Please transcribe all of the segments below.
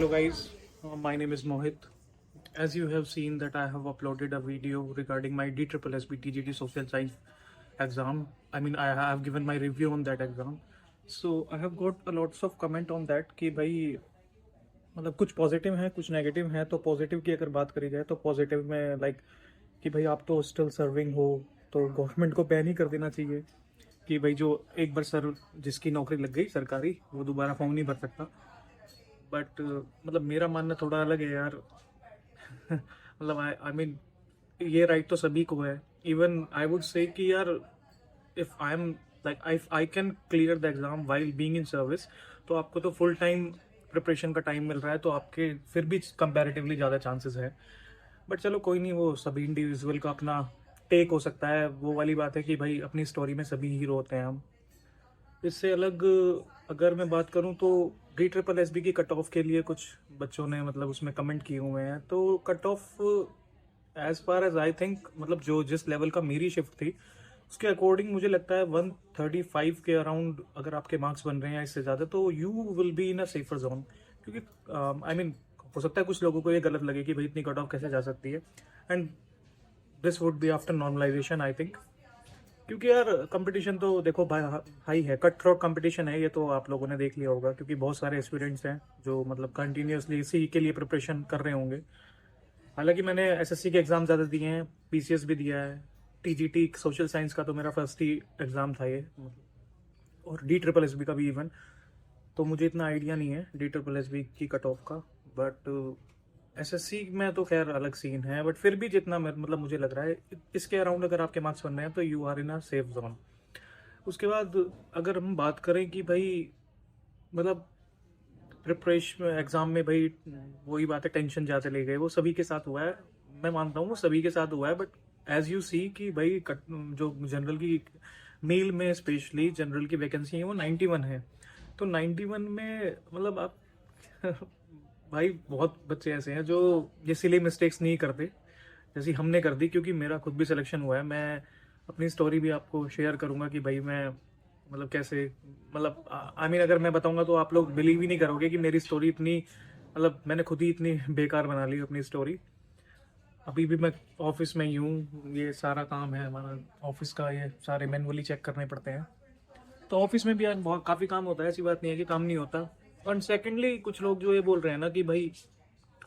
Hello guys, my name is Mohit. As you have seen that I have uploaded a video regarding my DSSB TGT Social Science exam. I have given my review on that exam. So I have got a lots of comment on that कि भाई मतलब कुछ positive है कुछ negative है। तो positive की अगर बात करी जाए तो पॉजिटिव में कि भाई आप तो स्टिल सर्विंग हो, तो गवर्नमेंट को बैन ही कर देना चाहिए कि भाई जो एक बार जिसकी नौकरी लग गई सरकारी वो दोबारा फॉर्म नहीं भर सकता। बट मतलब मेरा मानना थोड़ा अलग है यार। मतलब आई मीन ये राइट तो सभी को है। इवन आई वुड से कि यार if I am like I can clear the exam while being in service, तो आपको तो फुल टाइम प्रिपरेशन का टाइम मिल रहा है, तो आपके फिर भी कंपैरेटिवली ज़्यादा चांसेस है। बट चलो कोई नहीं, वो सभी इंडिविजुअल का अपना टेक हो सकता है। वो वाली बात है कि भाई अपनी स्टोरी में सभी हीरो होते हैं हम। इससे अलग अगर मैं बात करूं तो DSSB की कट ऑफ के लिए कुछ बच्चों ने मतलब उसमें कमेंट किए हुए हैं। तो cut off as far as I think मतलब जो जिस लेवल का मेरी शिफ्ट थी उसके अकॉर्डिंग मुझे लगता है 135 के अराउंड अगर आपके मार्क्स बन रहे हैं इससे ज़्यादा तो you will be in a safer zone. क्योंकि आई मीन हो सकता है कुछ लोगों को ये गलत लगे कि भाई इतनी कट ऑफ कैसे जा सकती है, and this would be after normalization I think. क्योंकि यार कंपटीशन तो देखो हाई है, कट थ्रोट कंपटीशन है, ये तो आप लोगों ने देख लिया होगा। क्योंकि बहुत सारे स्टूडेंट्स हैं जो मतलब कंटिन्यूसली इसी के लिए प्रिपरेशन कर रहे होंगे। हालांकि मैंने SSC के एग्ज़ाम ज़्यादा दिए हैं, PCS भी दिया है, TGT सोशल साइंस का तो मेरा फर्स्ट ही एग्ज़ाम था ये, और DSSB का भी इवन। तो मुझे इतना आइडिया नहीं है DSSB की कट ऑफ का। बट SSC में तो खैर अलग सीन है। बट फिर भी जितना मतलब मुझे लग रहा है इसके अराउंड अगर आपके मार्क्स बन रहे हैं तो you are in a safe zone. उसके बाद अगर हम बात करें कि भाई मतलब प्रिपरेशन एग्जाम में भाई वही बात है, टेंशन ज़्यादा ले गए, वो सभी के साथ हुआ है। मैं मानता हूँ वो सभी के साथ हुआ है। बट एज यू सी कि भाई जो जनरल की मेल में स्पेशली जनरल की वैकेंसी है वो 91 है। तो 91 में मतलब आप भाई बहुत बच्चे ऐसे हैं जो ये सिली मिस्टेक्स नहीं करते जैसी हमने कर दी। क्योंकि मेरा खुद भी सिलेक्शन हुआ है, मैं अपनी स्टोरी भी आपको शेयर करूंगा कि भाई मैं मतलब कैसे मतलब आई मीन अगर मैं बताऊंगा तो आप लोग बिलीव ही नहीं करोगे कि मेरी स्टोरी इतनी मतलब मैंने खुद ही इतनी बेकार बना ली अपनी स्टोरी। अभी भी मैं ऑफिस में ही हूँ, ये सारा काम है हमारा ऑफिस का, ये सारे मैनुअली चेक करने पड़ते हैं। तो ऑफिस में भी यार बहुत काफ़ी काम होता है, ऐसी बात नहीं है कि काम नहीं होता। और सेकेंडली कुछ लोग जो ये बोल रहे हैं ना कि भाई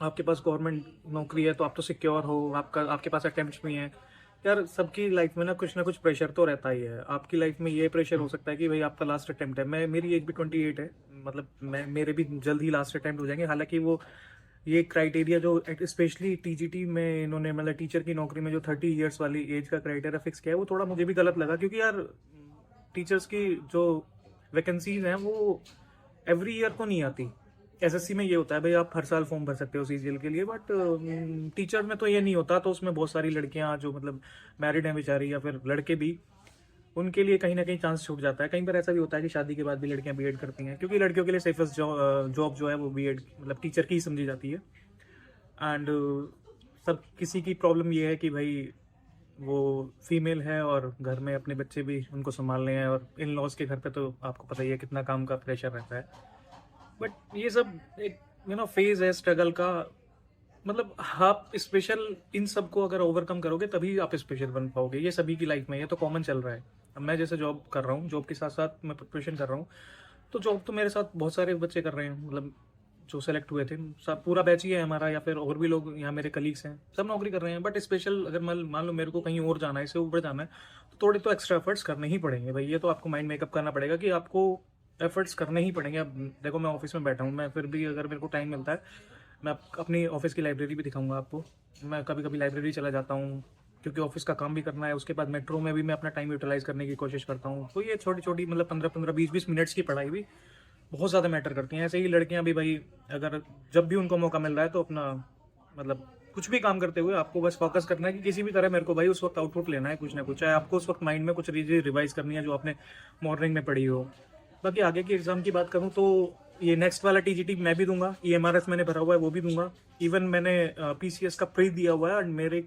आपके पास गवर्नमेंट नौकरी है तो आप तो सिक्योर हो, आपके पास अटेम्प्ट्स भी हैं। यार सबकी लाइफ में ना कुछ प्रेशर तो रहता ही है। आपकी लाइफ में ये प्रेशर हो सकता है कि भाई आपका लास्ट अटेम्प्ट है। मेरी एज भी 28 है, मतलब मेरे भी जल्द ही लास्ट अटेम्प्ट हो जाएंगे। हालांकि वो ये क्राइटेरिया जो स्पेशली TGT में इन्होंने मतलब टीचर की नौकरी में जो 30 ईयर्स वाली एज का क्राइटेरिया फिक्स किया है वो थोड़ा मुझे भी गलत लगा। क्योंकि यार टीचर्स की जो वैकेंसीज हैं वो एवरी ईयर तो नहीं आती। SSC में ये होता है भाई आप हर साल फॉर्म भर सकते हो CGL के लिए, बट टीचर में तो ये नहीं होता। तो उसमें बहुत सारी लड़कियां जो मतलब मैरिड हैं बेचारी, या फिर लड़के भी, उनके लिए कहीं ना कहीं चांस छूट जाता है। कई बार ऐसा भी होता है कि शादी के बाद भी लड़कियां B.Ed करती हैं, क्योंकि लड़कियों के लिए सेफेस्ट जॉब जो है वो B.Ed मतलब टीचर की ही समझी जाती है। एंड सब किसी की प्रॉब्लम ये है कि भाई वो फीमेल है और घर में अपने बच्चे भी उनको संभालने हैं, और इन लॉज के घर पे तो आपको पता ही है कितना काम का प्रेशर रहता है। बट ये सब एक फेज है स्ट्रगल का। मतलब आप स्पेशल इन सब को अगर ओवरकम करोगे तभी आप स्पेशल बन पाओगे। ये सभी की लाइफ में ये तो कॉमन चल रहा है। अब मैं जैसे जॉब कर रहा हूँ, जॉब के साथ साथ मैं प्रिपरेशन कर रहा हूँ, तो जॉब तो मेरे साथ बहुत सारे बच्चे कर रहे हैं। मतलब जो सेलेक्ट हुए थे सब पूरा बैच ही है हमारा, या फिर और भी लोग यहाँ मेरे कलीग्स हैं, सब नौकरी कर रहे हैं। बट स्पेशल अगर मान लो मेरे को कहीं और जाना है, इससे ऊपर जाना है, तो थोड़े तो एक्स्ट्रा एफर्ट्स करने ही पड़ेंगे भाई। ये तो आपको माइंड मेकअप करना पड़ेगा कि आपको एफर्ट्स करने ही पड़ेंगे। अब देखो मैं ऑफिस में बैठा हूँ, मैं फिर भी अगर मेरे को टाइम मिलता है मैं अपनी ऑफिस की लाइब्रेरी भी दिखाऊंगा आपको। मैं कभी कभी लाइब्रेरी चला जाता हूँ क्योंकि ऑफिस का काम भी करना है। उसके बाद मेट्रो में भी मैं अपना टाइम यूटिलाइज करने की कोशिश करता हूँ। तो ये छोटी छोटी मतलब 15-15 20-20 मिनट्स की पढ़ाई भी बहुत ज़्यादा मैटर करती हैं। ऐसे ही लड़कियां भी भाई अगर जब भी उनको मौका मिल रहा है तो अपना मतलब कुछ भी काम करते हुए आपको बस फोकस करना है कि किसी भी तरह मेरे को भाई उस वक्त आउटपुट लेना है कुछ ना कुछ। चाहे आपको उस वक्त माइंड में कुछ रिवाइज करनी है जो आपने मॉर्निंग में पढ़ी हो। बाकी आगे की एग्जाम की बात करूँ तो ये नेक्स्ट वाला TGT मैं भी दूंगा, EMRS मैंने भरा हुआ है वो भी दूंगा। इवन मैंने PCS का प्री दिया हुआ है, और मेरे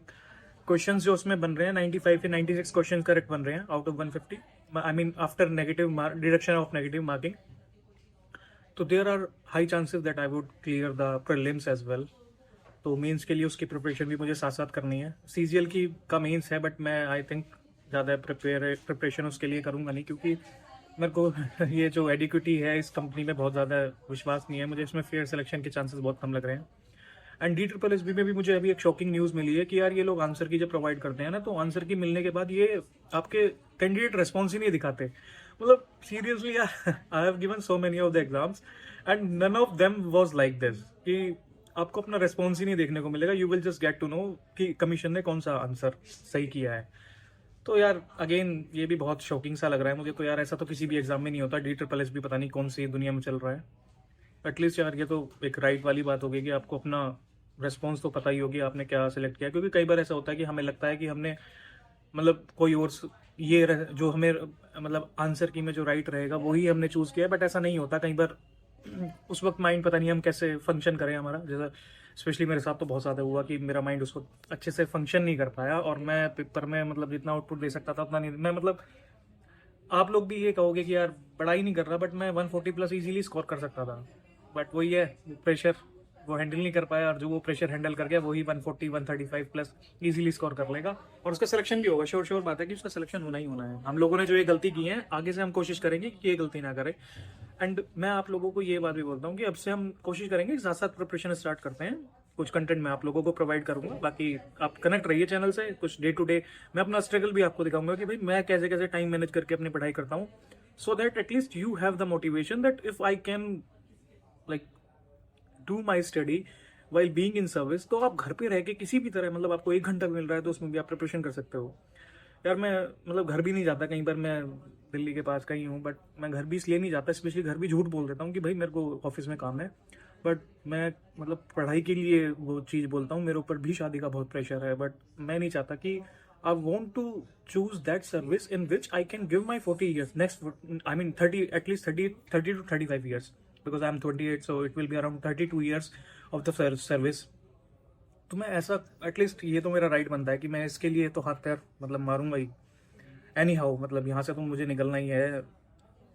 क्वेश्चंस जो उसमें बन रहे हैं 95 से 96 क्वेश्चंस करेक्ट बन रहे हैं out of 150। I mean after negative deduction of negative marking. तो there are high chances that I would clear the prelims as well. तो मेंस के लिए उसकी प्रिपरेशन भी मुझे साथ साथ करनी है। सीजीएल की का मेंस है, बट मैं आई थिंक ज़्यादा प्रिपरेशन उसके लिए करूँगा नहीं, क्योंकि मेरे को ये जो एडिक्विटी है इस कंपनी में बहुत ज़्यादा विश्वास नहीं है। मुझे इसमें फेयर सिलेक्शन के चांसेस बहुत कम लग रहे हैं। एंड DSSB में भी मुझे अभी एक शॉकिंग न्यूज़ मिली है कि यार ये लोग आंसर की जब प्रोवाइड करते हैं ना, तो आंसर की मिलने के बाद ये आपके कैंडिडेट रेस्पॉन्स ही नहीं दिखाते। मतलब सीरियसली यार, I have given so many of the exams and none of them was like this, कि आपको अपना रेस्पॉन्स ही नहीं देखने को मिलेगा। You will just get to know कि कमीशन ने कौन सा आंसर सही किया है। तो यार अगेन ये भी बहुत शॉकिंग सा लग रहा है मुझे। तो यार ऐसा तो किसी भी एग्जाम में नहीं होता। DSSB पता नहीं कौन सी दुनिया में चल रहा है। एटलीस्ट यार ये तो एक राइट वाली बात होगी कि आपको अपना रेस्पॉन्स तो पता ही होगी आपने क्या सिलेक्ट किया। क्योंकि कई बार ऐसा होता है कि हमें लगता है कि हमने मतलब कोई और जो हमें मतलब आंसर की में जो राइट रहेगा वही हमने चूज किया, बट ऐसा नहीं होता। कई बार उस वक्त माइंड पता नहीं हम कैसे फंक्शन करें हमारा, जैसा स्पेशली मेरे साथ तो बहुत ज़्यादा हुआ कि मेरा माइंड उसको अच्छे से फंक्शन नहीं कर पाया, और मैं पेपर में मतलब जितना आउटपुट दे सकता था उतना नहीं। मैं मतलब आप लोग भी ये कहोगे कि यार पढ़ाई नहीं कर रहा, बट मैं 140+ इजीली स्कोर कर सकता था। बट वही है, प्रेशर वो हैंडल नहीं कर पाया, और जो वो प्रेशर हैंडल कर गया वही 140 135+ इजीली स्कोर कर लेगा, और उसका सिलेक्शन भी होगा। श्योर बात है कि उसका सिलेक्शन होना ही होना है। हम लोगों ने जो ये गलती की है, आगे से हम कोशिश करेंगे कि ये गलती ना करें। एंड मैं आप लोगों को ये बात भी बोलता हूँ कि अब से हम कोशिश करेंगे, साथ साथ प्रिपरेशन स्टार्ट करते हैं। कुछ कंटेंट मैं आप लोगों को प्रोवाइड करूंगा, बाकी आप कनेक्ट रहिए चैनल से। कुछ डे टू डे मैं अपना स्ट्रगल भी आपको दिखाऊंगा कि भाई मैं कैसे कैसे टाइम मैनेज करके अपनी पढ़ाई करता हूँ, so that at least you have the motivation that if I can like do my study while being in service, तो आप घर पे रह के किसी भी तरह, मतलब आपको 1 घंटा मिल रहा है तो उसमें भी आप प्रिपरेशन कर सकते हो। यार मैं मतलब घर भी नहीं जाता, कई बार मैं दिल्ली के पास कहीं हूँ, बट मैं घर भी इसलिए नहीं जाता, स्पेशली घर भी झूठ बोल देता हूँ कि भाई मेरे को ऑफिस में काम है, बट मैं मतलब पढ़ाई के लिए वो चीज़ बोलता हूँ। मेरे ऊपर भी शादी का बहुत प्रेशर है, बट मैं नहीं चाहता कि I want to choose that service in which I can give my 40 years next, I mean 30, at least 30 to 35 years, because I am 28, so it will be around 32 years of the service. तो मैं ऐसा at least ये तो मेरा right बनता है कि मैं इसके लिए तो हाथ पैर मतलब मारूंगा ही एनी हाउ। मतलब यहाँ से तो मुझे निकलना ही है।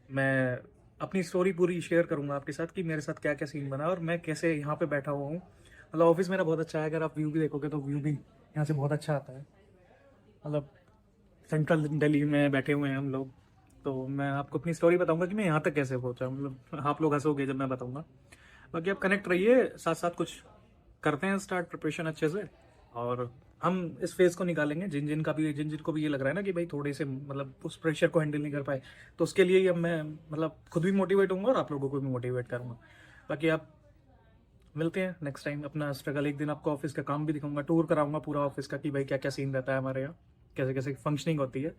मैं अपनी स्टोरी पूरी शेयर करूंगा आपके साथ कि मेरे साथ क्या क्या सीन बना और मैं कैसे यहाँ पे बैठा हुआ हूँ। मतलब ऑफिस मेरा बहुत अच्छा है, अगर आप व्यू भी देखोगे तो व्यू भी यहाँ से बहुत अच्छा आता है। मतलब सेंट्रल दिल्ली में बैठे हुए हैं हम लोग। तो मैं आपको अपनी स्टोरी बताऊंगा कि मैं यहाँ तक कैसे पहुँचा। मतलब आप लोग हंसोगे जब मैं बताऊंगा। बाकी आप कनेक्ट रहिए, साथ साथ कुछ करते हैं स्टार्ट प्रिपरेशन अच्छे से, और हम इस फेज को निकालेंगे। जिन जिन को भी ये लग रहा है ना कि भाई थोड़े से मतलब उस प्रेशर को हैंडल नहीं कर पाए, तो उसके लिए ही अब मैं मतलब खुद भी मोटिवेट होऊंगा और आप लोगों को भी मोटिवेट करूंगा। बाकी आप मिलते हैं नेक्स्ट टाइम। अपना स्ट्रगल एक दिन आपको ऑफिस का काम भी दिखाऊंगा, टूर कराऊंगा पूरा ऑफिस का कि भाई क्या क्या सीन रहता है हमारे यहाँ, कैसे कैसे फंक्शनिंग होती है।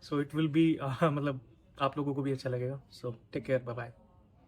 सो इट विल बी मतलब आप लोगों को भी अच्छा लगेगा। So take care, bye bye.